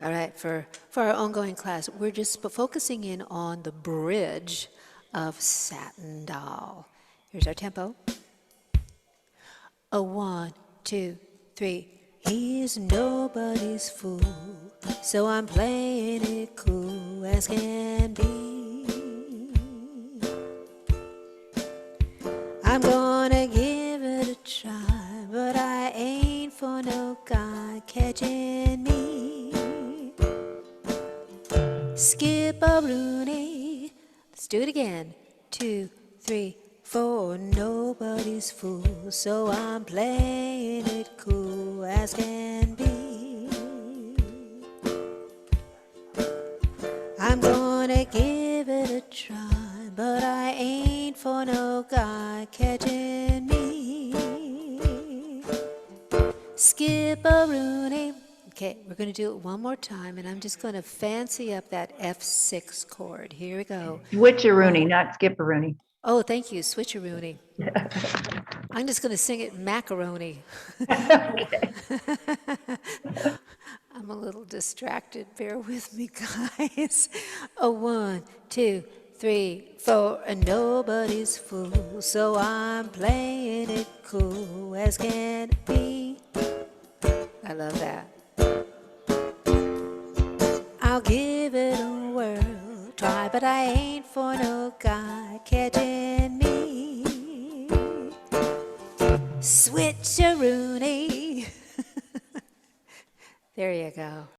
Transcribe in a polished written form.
All right, for our ongoing class, we're just focusing in on the bridge of Satin Doll. Here's our tempo. A 1, 2, 3. He's nobody's fool, so I'm playing it cool as can be. I'm gonna give it a try, but I ain't for no guy catching me. Skip a Rooney. Let's do it again. 2, 3, 4. Nobody's fool, so I'm playing it cool as can be. I'm gonna give it a try, but I ain't for no guy catching me. Skip a Rooney. Okay, we're going to do it one more time, and I'm just going to fancy up that F6 chord. Here we go. Switcheroony, not skipperoony. Oh, thank you, switcheroony. I'm just going to sing it macaroni. Okay. I'm a little distracted. Bear with me, guys. A 1, 2, 3, 4. And nobody's fool, so I'm playing it cool as can be. I love that. I'll give it a whirl, try, but I ain't for no guy catching me. Switcheroony. There you go.